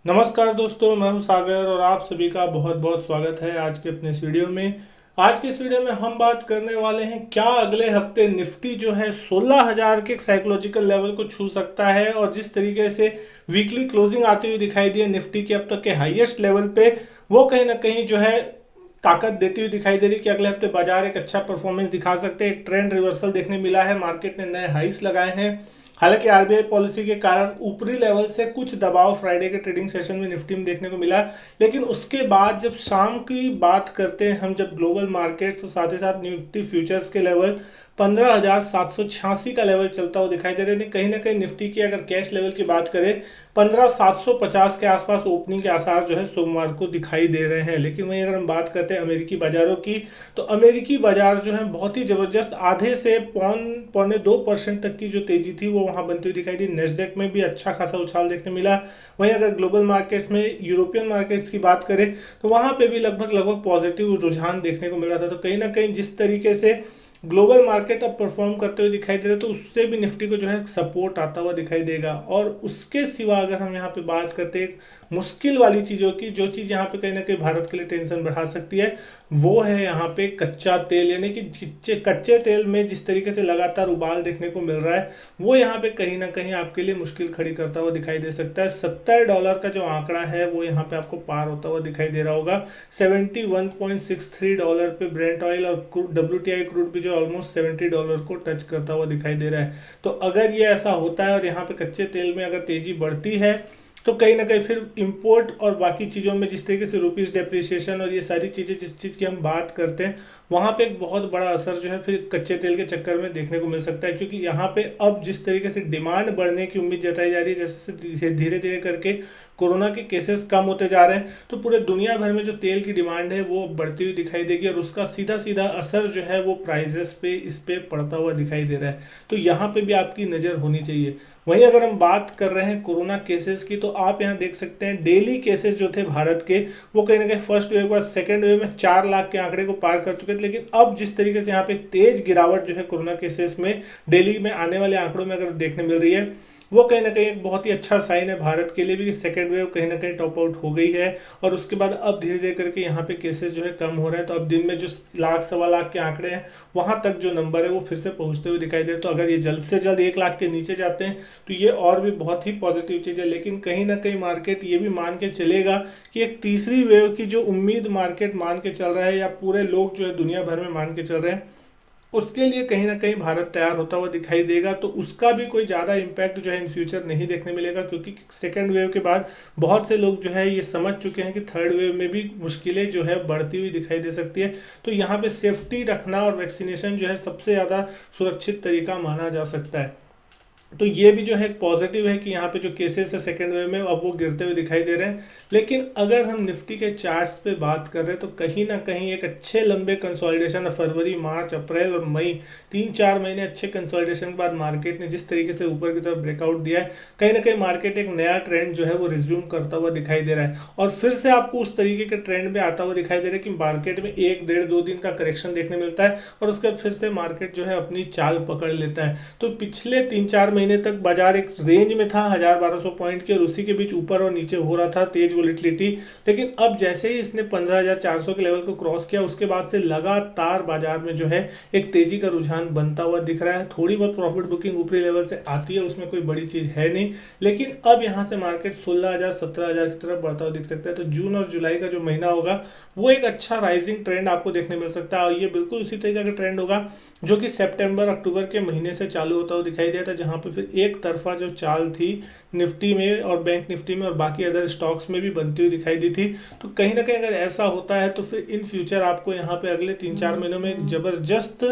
नमस्कार दोस्तों, मैं हूं सागर और आप सभी का बहुत बहुत स्वागत है आज के अपने इस वीडियो में। आज के इस वीडियो में हम बात करने वाले हैं क्या अगले हफ्ते निफ्टी जो है 16,000 के साइकोलॉजिकल लेवल को छू सकता है। और जिस तरीके से वीकली क्लोजिंग आती हुई दिखाई दी है निफ्टी के अब तक के हाईएस्ट लेवल पे, वो कहीं ना कहीं जो है ताकत देती हुई दिखाई दे रही कि अगले हफ्ते बाजार एक अच्छा परफॉर्मेंस दिखा सकते हैं। एक ट्रेंड रिवर्सल देखने मिला है, मार्केट ने नए हाइस लगाए हैं। हालांकि आरबीआई पॉलिसी के कारण ऊपरी लेवल से कुछ दबाव फ्राइडे के ट्रेडिंग सेशन में निफ्टी में देखने को मिला, लेकिन उसके बाद जब शाम की बात करते हैं हम, जब ग्लोबल मार्केट तो साथ ही साथ निफ्टी फ्यूचर्स के लेवल 15,786 का लेवल चलता हुआ दिखाई दे रहा है। कहीं ना कहीं निफ्टी की अगर कैश लेवल की बात करें 15,750 के आसपास ओपनिंग के आसार जो है सोमवार को दिखाई दे रहे हैं। लेकिन वहीं अगर हम बात करते हैं अमेरिकी बाजारों की, तो अमेरिकी बाजार जो है बहुत ही जबरदस्त आधे से पौने 2% तक की जो तेजी थी वो वहां बनती हुई दिखाई दी। नेस्डेक में भी अच्छा खासा उछाल देखने मिला। वहीं अगर ग्लोबल मार्केट्स में यूरोपियन मार्केट्स की बात करें तो वहां पे भी लगभग पॉजिटिव रुझान देखने को मिल रहा था। तो कहीं ना कहीं जिस तरीके से ग्लोबल मार्केट अब परफॉर्म करते हुए दिखाई दे रहे तो उससे भी निफ्टी को जो है सपोर्ट आता हुआ दिखाई देगा। और उसके सिवा अगर हम यहाँ पे बात करते हैं मुश्किल वाली चीज़ों की, जो चीज़ यहाँ पे कहीं ना कहीं भारत के लिए टेंशन बढ़ा सकती है, वो है यहाँ पे कच्चा तेल। यानी कि कच्चे तेल में जिस तरीके से लगातार उबाल देखने को मिल रहा है, वो यहाँ पे कहीं ना कहीं आपके लिए मुश्किल खड़ी करता हुआ दिखाई दे सकता है। $70 का जो आंकड़ा है वो यहाँ पे आपको पार होता हुआ दिखाई दे रहा होगा। $71.63 पे ब्रेंट ऑयल और WTI क्रूड भी जो ऑलमोस्ट $70 को टच करता हुआ दिखाई दे रहा है। तो अगर ये ऐसा होता है और यहाँ पे कच्चे तेल में अगर तेजी बढ़ती है तो कहीं ना कहीं फिर इंपोर्ट और बाकी चीज़ों में जिस तरीके से रुपीज़ डेप्रिसिएशन और ये सारी चीज़ें जिस चीज़ की हम बात करते हैं, वहाँ पे एक बहुत बड़ा असर जो है फिर कच्चे तेल के चक्कर में देखने को मिल सकता है। क्योंकि यहाँ पे अब जिस तरीके से डिमांड बढ़ने की उम्मीद जताई जा रही है, जैसे धीरे धीरे करके कोरोना के केसेस कम होते जा रहे हैं, तो पूरे दुनिया भर में जो तेल की डिमांड है वो बढ़ती हुई दिखाई देगी और उसका सीधा सीधा असर जो है वो प्राइजेस पे इस पे पड़ता हुआ दिखाई दे रहा है। तो यहाँ पे भी आपकी नज़र होनी चाहिए। वहीं अगर हम बात कर रहे हैं कोरोना केसेस की, तो आप यहाँ देख सकते हैं डेली केसेस जो थे भारत के, वो कहीं ना कहीं फर्स्ट वेव के बाद सेकेंड वेव में 4 लाख के आंकड़े को पार कर चुके थे। लेकिन अब जिस तरीके से यहाँ पे तेज गिरावट जो है कोरोना केसेस में डेली में आने वाले आंकड़ों में अगर देखने मिल रही है, वो कहीं ना कहीं एक बहुत ही अच्छा साइन है भारत के लिए भी कि सेकेंड वेव कहीं ना कहीं टॉप आउट हो गई है। और उसके बाद अब धीरे धीरे करके यहाँ पे केसेस जो है कम हो रहे हैं। तो अब दिन में जो लाख सवा लाख के आंकड़े हैं वहां तक जो नंबर है वो फिर से पहुंचते हुए दिखाई दे। तो अगर ये जल्द से जल्द 1 लाख के नीचे जाते हैं तो ये और भी बहुत ही पॉजिटिव चीज़ है। लेकिन कहीं ना कहीं मार्केट ये भी मान के चलेगा कि एक तीसरी वेव की जो उम्मीद मार्केट मान के चल रहा है, या पूरे लोग जो है दुनिया भर में मान के चल रहे हैं, उसके लिए कहीं ना कहीं भारत तैयार होता हुआ दिखाई देगा। तो उसका भी कोई ज़्यादा इम्पैक्ट जो है इन फ्यूचर नहीं देखने मिलेगा, क्योंकि सेकेंड वेव के बाद बहुत से लोग जो है ये समझ चुके हैं कि थर्ड वेव में भी मुश्किलें जो है बढ़ती हुई दिखाई दे सकती है। तो यहाँ पे सेफ्टी रखना और वैक्सीनेशन जो है सबसे ज़्यादा सुरक्षित तरीका माना जा सकता है। तो ये भी जो है एक पॉजिटिव है कि यहाँ पे जो केसेस है सेकेंड वेव में अब वो गिरते हुए दिखाई दे रहे हैं। लेकिन अगर हम निफ्टी के चार्ट्स पे बात कर रहे हैं तो कहीं ना कहीं एक अच्छे लंबे कंसोलिडेशन, फरवरी मार्च अप्रैल और मई 3-4 महीने अच्छे कंसोलिडेशन के बाद मार्केट ने जिस तरीके से ऊपर की तरफ ब्रेकआउट दिया है, कहीं ना कहीं मार्केट एक नया ट्रेंड जो है वो रिज्यूम करता हुआ दिखाई दे रहा है। और फिर से आपको उस तरीके के ट्रेंड में आता हुआ दिखाई दे रहा है कि मार्केट में 1 डेढ़ 2 दिन का करेक्शन देखने मिलता है और उसके बाद फिर से मार्केट जो है अपनी चाल पकड़ लेता है। तो पिछले 3-4 महीने तक बाजार एक रेंज में था 1000-1200 पॉइंट के, और उसी के बीच ऊपर और नीचे हो रहा था, तेज वोलेटिलिटी। लेकिन अब जैसे ही इसने 15,400 के लेवल को क्रॉस किया, उसके बाद से लगातार बाजार में जो है एक तेजी का रुझान बनता हुआ दिख रहा है। थोड़ी बहुत प्रॉफिट बुकिंग ऊपरी लेवल से आती है, उसमें कोई बड़ी चीज है नहीं। लेकिन अब यहाँ से मार्केट 16,000-17,000 की तरफ बढ़ता हुआ दिख सकता है। तो जून और जुलाई का जो महीना होगा वो एक अच्छा राइजिंग ट्रेंड आपको देखने मिल सकता है। और ये बिल्कुल उसी तरीके का ट्रेंड होगा जो कि सितंबर अक्टूबर के महीने से चालू होता हुआ दिखाई दिया था, जहां पे फिर एक तरफा जो चाल थी निफ्टी में और बैंक निफ्टी में और बाकी अदर स्टॉक्स में भी बनती हुई दिखाई दी थी। तो कहीं ना कहीं अगर ऐसा होता है तो फिर इन फ्यूचर आपको यहाँ पे अगले 3-4 महीनों में एक जबरदस्त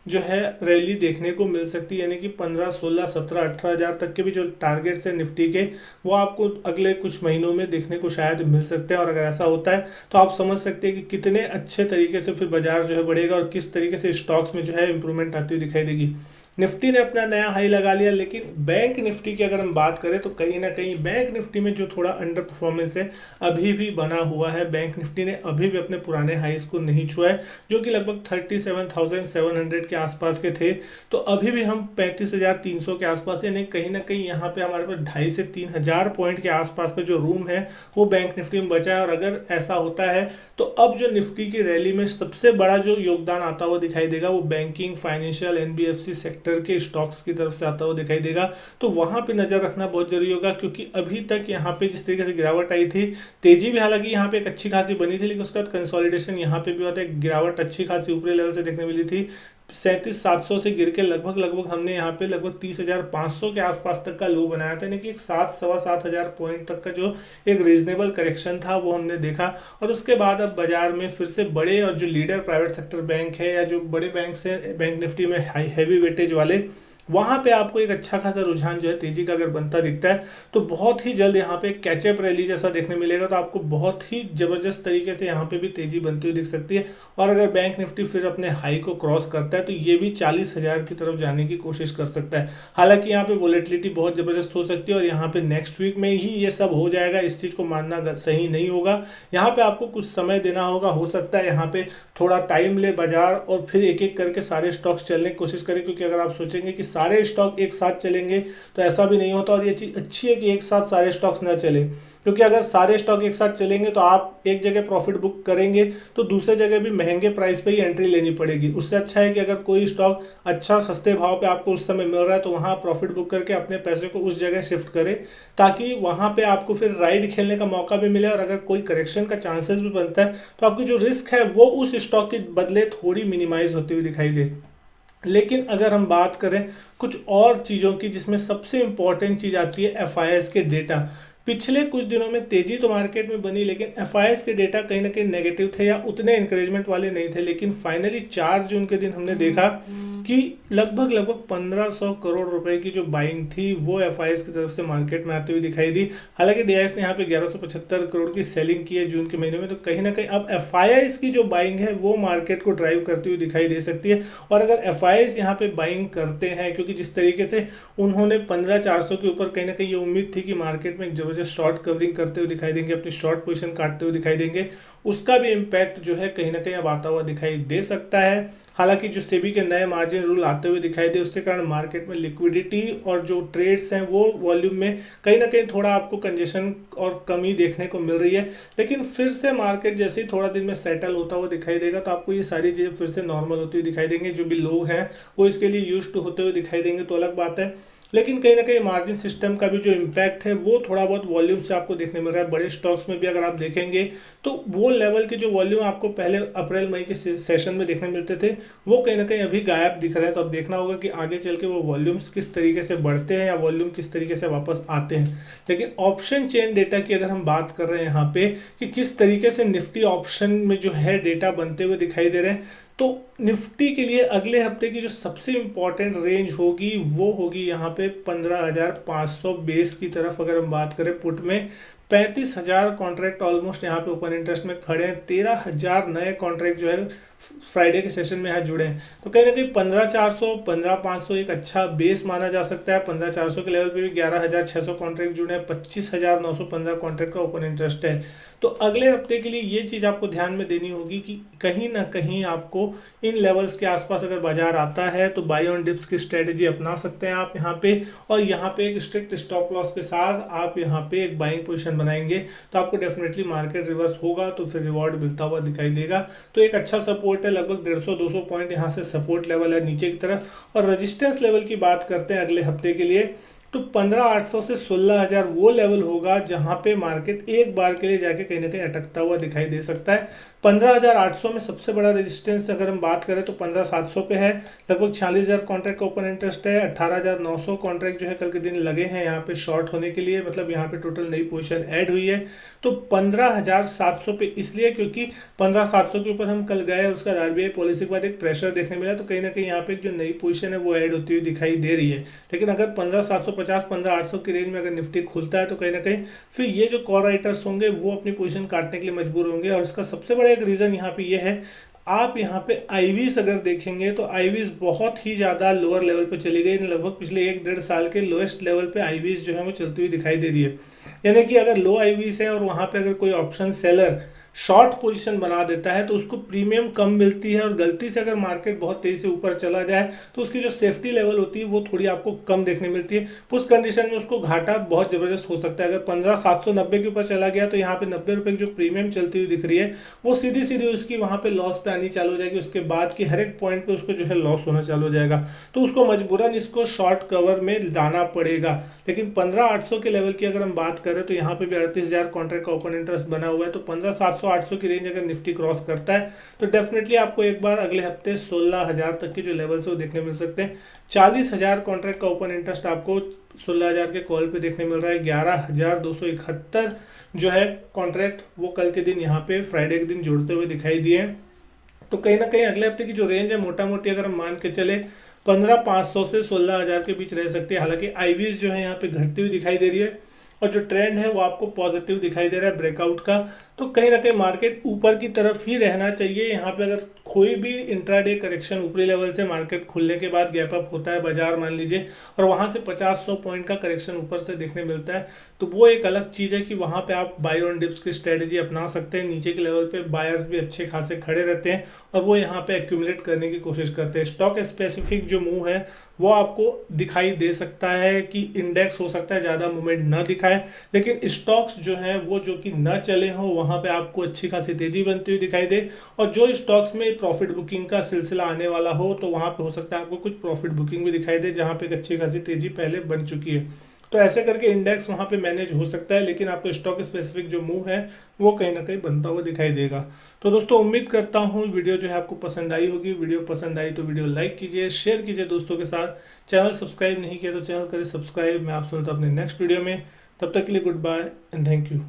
जो है रैली देखने को मिल सकती है। यानी कि 15, 16, 17, 18 हज़ार तक के भी जो टारगेट्स है निफ्टी के, वो आपको अगले कुछ महीनों में देखने को शायद मिल सकते हैं। और अगर ऐसा होता है तो आप समझ सकते हैं कि कितने अच्छे तरीके से फिर बाजार जो है बढ़ेगा और किस तरीके से स्टॉक्स में जो है इंप्रूवमेंट आती हुई दिखाई देगी। निफ्टी ने अपना नया हाई लगा लिया, लेकिन बैंक निफ्टी की अगर हम बात करें तो कहीं ना कहीं बैंक निफ्टी में जो थोड़ा अंडर परफॉर्मेंस है अभी भी बना हुआ है। बैंक निफ्टी ने अभी भी अपने पुराने हाईज को नहीं छुआ है, जो कि लगभग 37,700 के आसपास के थे। तो अभी भी हम 35,300 के आसपास, यानी कहीं ना कहीं यहाँ पे हमारे पास 2,500 से 3,000 पॉइंट के आसपास का जो रूम है वो बैंक निफ्टी में बचा है। और अगर ऐसा होता है तो अब जो निफ्टी की रैली में सबसे बड़ा जो योगदान आता हुआ दिखाई देगा वो बैंकिंग, फाइनेंशियल, एनबीएफसी सेक्टर के स्टॉक्स की तरफ से आता हुआ दिखाई देगा। तो वहां पे नजर रखना बहुत जरूरी होगा, क्योंकि अभी तक यहाँ पे जिस तरीके से गिरावट आई थी, तेजी भी हालांकि यहाँ पे एक अच्छी खासी बनी थी, लेकिन उसके बाद कंसोलिडेशन यहाँ पे भी होता है, गिरावट अच्छी खासी ऊपरी लेवल से देखने मिली थी। 37,700 से गिर के लगभग लगभग हमने यहाँ पे लगभग 30,500 के आसपास तक का लो बनाया था, यानी कि एक 7 सवा 7 हजार पॉइंट तक का जो एक रीजनेबल करेक्शन था वो हमने देखा। और उसके बाद अब बाजार में फिर से बड़े और जो लीडर प्राइवेट सेक्टर बैंक है या जो बड़े बैंक है बैंक निफ्टी में हाई हैवी वेटेज वाले, वहां पे आपको एक अच्छा खासा रुझान जो है तेजी का अगर बनता दिखता है तो बहुत ही जल्द यहाँ पे कैचअप रैली जैसा देखने मिलेगा। तो आपको बहुत ही जबरदस्त तरीके से यहाँ पे भी तेजी बनती हुई दिख सकती है। और अगर बैंक निफ्टी फिर अपने हाई को क्रॉस करता है तो ये भी 40,000 की तरफ जाने की कोशिश कर सकता है। हालांकि यहाँ पे वोलेटिलिटी बहुत जबरदस्त हो सकती है और यहाँ पे नेक्स्ट वीक में ही ये सब हो जाएगा, इस चीज को मानना सही नहीं होगा। यहाँ पे आपको कुछ समय देना होगा, हो सकता है यहाँ पे थोड़ा टाइम ले बाजार और फिर एक एक करके सारे स्टॉक्स चलने की कोशिश करें। क्योंकि अगर आप सोचेंगे कि सारे स्टॉक एक साथ चलेंगे तो ऐसा भी नहीं होता, और ये चीज़ अच्छी है कि एक साथ सारे स्टॉक्स ना चले। क्योंकि अगर सारे स्टॉक एक साथ चलेंगे तो आप एक जगह प्रॉफिट बुक करेंगे तो दूसरे जगह भी महंगे प्राइस पे ही एंट्री लेनी पड़ेगी। उससे अच्छा है कि अगर कोई स्टॉक अच्छा सस्ते भाव पे आपको उस समय मिल रहा है तो वहाँ प्रॉफिट बुक करके अपने पैसे को उस जगह शिफ्ट करें, ताकि वहाँ पे आपको फिर राइड खेलने का मौका भी मिले। और अगर कोई करेक्शन का चांसेस भी बनता है तो आपकी जो रिस्क है वो उस स्टॉक के बदले थोड़ी मिनिमाइज होती हुई दिखाई दे। लेकिन अगर हम बात करें कुछ और चीज़ों की, जिसमें सबसे इंपॉर्टेंट चीज़ आती है एफआईएस के डेटा। पिछले कुछ दिनों में तेजी तो मार्केट में बनी, लेकिन एफआईएस के डेटा कहीं ना कहीं नेगेटिव थे या उतने इंकरेजमेंट वाले नहीं थे। लेकिन फाइनली 4 जून के दिन हमने देखा कि लगभग लगभग 1,500 करोड़ रुपए की जो बाइंग थी वो एफआईएस की तरफ से मार्केट में आती हुई दिखाई दी। हालांकि डीआईएस ने यहाँ पे 1175 करोड़ की सेलिंग की है जून के महीने में। तो कहीं ना कहीं अब एफआईआईस की जो बाइंग है वो मार्केट को ड्राइव करती हुई दिखाई दे सकती है। और अगर एफआईआईस यहाँ पे बाइंग करते हैं, क्योंकि जिस तरीके से उन्होंने 15,400 के ऊपर कहीं ना कहीं ये उम्मीद थी कि मार्केट में एक जबरदस्त शॉर्ट कवरिंग करते हुए दिखाई देंगे, अपनी शॉर्ट पोजीशन काटते हुए दिखाई देंगे, उसका भी इम्पैक्ट जो है कहीं ना कहीं अब आता हुआ दिखाई दे सकता है। हालांकि जो सेबी के नए मार्जिन रूल आते हुए दिखाई दे उसके कारण मार्केट में लिक्विडिटी और जो ट्रेड्स हैं वो वॉल्यूम में कहीं ना कहीं थोड़ा आपको कंजेशन और कमी देखने को मिल रही है। लेकिन फिर से मार्केट जैसे ही थोड़ा दिन में सेटल होता हुआ दिखाई देगा तो आपको ये सारी चीज़ें फिर से नॉर्मल होती हुई दिखाई देंगे। जो भी लोग हैं वो इसके लिए यूज्ड होते हुए दिखाई देंगे तो अलग बात है। लेकिन कहीं ना कहीं मार्जिन सिस्टम का भी जो इम्पैक्ट है वो थोड़ा बहुत वॉल्यूम से आपको देखने मिल रहा है। बड़े स्टॉक्स में भी अगर आप देखेंगे तो वो लेवल के जो वॉल्यूम आपको पहले अप्रैल मई के सेशन में देखने मिलते थे वो कहीं ना कहीं अभी गायब दिख रहे हैं। तो अब देखना होगा कि आगे चल के वो वॉल्यूम्स किस तरीके से बढ़ते हैं या वॉल्यूम किस तरीके से वापस आते हैं। लेकिन ऑप्शन चेन डेटा की अगर हम बात कर रहे हैं यहाँ पे कि किस तरीके से निफ्टी ऑप्शन में जो है डेटा बनते हुए दिखाई दे रहे हैं, तो निफ्टी के लिए अगले हफ्ते की जो सबसे इंपॉर्टेंट रेंज होगी वो होगी यहाँ पे 15,500 बेस की तरफ। अगर हम बात करें पुट में 35,000 कॉन्ट्रैक्ट ऑलमोस्ट यहाँ पे ओपन इंटरेस्ट में खड़े हैं। 13,000 नए कॉन्ट्रैक्ट जो है फ्राइडे के सेशन में यहाँ जुड़े हैं। तो कहीं ना कहीं 15,400 15,500 एक अच्छा बेस माना जा सकता है। 15,400 के लेवल पे भी 11,600 कॉन्ट्रैक्ट जुड़े हैं। 25,915 कॉन्ट्रैक्ट का ओपन इंटरेस्ट है। तो अगले हफ्ते के लिए ये चीज़ आपको ध्यान में देनी होगी कि कहीं ना कहीं आपको इन लेवल्स के आसपास अगर बाजार आता है तो बाय ऑन डिप्स की स्ट्रेटेजी अपना सकते हैं आप यहाँ पे। और यहाँ पे एक स्ट्रिक्ट स्टॉप लॉस के साथ आप यहाँ पे एक बाइंग पोजीशन बनाएंगे तो आपको डेफिनेटली मार्केट रिवर्स होगा तो फिर रिवॉर्ड मिलता हुआ दिखाई देगा। तो एक अच्छा सपोर्ट है, लगभग 150-200 पॉइंट यहाँ से सपोर्ट लेवल है नीचे की तरफ। और रेजिस्टेंस लेवल की बात करते हैं अगले हफ्ते के लिए तो 15,800 से 16,000 वो लेवल होगा जहां पे मार्केट एक बार के लिए जाके कहीं ना कहीं अटकता हुआ दिखाई दे सकता है। 15,800 में सबसे बड़ा रेजिस्टेंस अगर हम बात करें तो 15,700 पे है। लगभग 46,000 कॉन्ट्रैक्ट का ओपन इंटरेस्ट है। 18,900 कॉन्ट्रैक्ट जो है कल के दिन लगे हैं यहाँ पे शॉर्ट होने के लिए, मतलब यहाँ पे टोटल नई पोजीशन ऐड हुई है। तो 15,700 पे इसलिए क्योंकि 15,700 के ऊपर हम कल गए, उसका आरबीआई पॉलिसी के बाद एक प्रेशर देखने मिला तो कहीं ना कहीं यहाँ पे जो नई पोजीशन है वो ऐड होती हुई दिखाई दे रही है। लेकिन अगर 15,750 15,800 की रेंज में अगर निफ्टी खुलता है तो कहीं ना कहीं फिर ये जो कॉल राइटर्स होंगे वो अपनी पोजीशन काटने के लिए मजबूर होंगे। और इसका सबसे बड़ा एक रीज़न यहाँ पे ये है, आप यहाँ पे आईवीज अगर देखेंगे तो आईवीज बहुत ही ज़्यादा लोअर लेवल पे चली गई, लगभग पिछले 1 डेढ़ साल के लोएस्ट लेवल पे आईवीज जो है वो चलती हुई दिखाई दे रही है। यानी कि अगर लो आईवीज है और वहाँ पे अगर कोई ऑप्शन सेलर शॉर्ट पोजीशन बना देता है तो उसको प्रीमियम कम मिलती है, और गलती से अगर मार्केट बहुत तेजी से ऊपर चला जाए तो उसकी जो सेफ्टी लेवल होती है वो थोड़ी आपको कम देखने मिलती है। उस कंडीशन में उसको घाटा बहुत ज़बरदस्त हो सकता है। अगर 15,790 के ऊपर चला गया तो यहाँ पे 90 रुपये की जो प्रीमियम चलती हुई दिख रही है वो सीधी सीधी उसकी वहाँ पे लॉस पे आनी चालू हो जाएगी, उसके बाद की हर एक पॉइंट पे उसको जो है लॉस होना चालू हो जाएगा। तो उसको मजबूरन इसको शॉर्ट कवर में लाना पड़ेगा। लेकिन 15,800 के लेवल की अगर हम बात करें तो यहाँ पे भी 38,000 कॉन्ट्रैक्ट का ओपन इंटरेस्ट बना हुआ है। तो 15,700-800 की रेंज अगर निफ्टी क्रॉस करता है तो डेफिनेटली आपको एक बार अगले हफ्ते 16,000 तक के जो लेवल्स है वो देखने मिल सकते हैं। 40,000 कॉन्ट्रैक्ट का ओपन इंटरेस्ट आपको 16,000 के कॉल पे देखने मिल रहा है। 11,271 जो है कॉन्ट्रैक्ट वो कल के दिन यहाँ पे फ्राइडे के दिन जुड़ते हुए दिखाई दिए। तो कहीं ना कहीं अगले हफ्ते की जो रेंज है मोटा मोटी अगर हम मान के चले 15,500 से 16,000 के बीच रह सकती है। हालांकि आईवीज जो है यहाँ पे घटती हुई दिखाई दे रही है और जो ट्रेंड है वो आपको पॉजिटिव दिखाई दे रहा है ब्रेकआउट का। तो कहीं ना कहीं मार्केट ऊपर की तरफ ही रहना चाहिए। यहाँ पे अगर कोई भी इंट्राडे करेक्शन ऊपरी लेवल से मार्केट खुलने के बाद गैप अप होता है बाजार मान लीजिए, और वहाँ से 50-100 पॉइंट का करेक्शन ऊपर से देखने मिलता है, तो वो एक अलग चीज़ है कि वहाँ पे आप बाय ऑन डिप्स की स्ट्रेटेजी अपना सकते हैं। नीचे के लेवल पे बायर्स भी अच्छे खासे खड़े रहते हैं और वो यहाँ पे एक्यूमुलेट करने की कोशिश करते हैं। स्टॉक स्पेसिफिक जो मूव है वो आपको दिखाई दे सकता है कि इंडेक्स हो सकता है ज़्यादा मूवमेंट ना दिखाए, लेकिन स्टॉक्स जो हैं वो जो कि न चले हों वहाँ पे आपको अच्छी खासी तेज़ी बनती हुई दिखाई दे। और जो स्टॉक्स में प्रॉफिट बुकिंग का सिलसिला आने वाला हो तो वहाँ पे हो सकता है आपको कुछ प्रॉफिट बुकिंग भी दिखाई दे जहाँ पे एक अच्छी खासी तेज़ी पहले बन चुकी है। तो ऐसे करके इंडेक्स वहाँ पे मैनेज हो सकता है, लेकिन आपको स्टॉक स्पेसिफिक जो मूव है वो कहीं ना कहीं बनता हुआ दिखाई देगा। तो दोस्तों उम्मीद करता हूँ वीडियो जो है आपको पसंद आई होगी। वीडियो पसंद आई तो वीडियो लाइक कीजिए, शेयर कीजिए दोस्तों के साथ। चैनल सब्सक्राइब नहीं किया तो चैनल करें सब्सक्राइब। मैं आपसे मिलता हूं अपने नेक्स्ट वीडियो में, तब तक के लिए goodbye and thank you.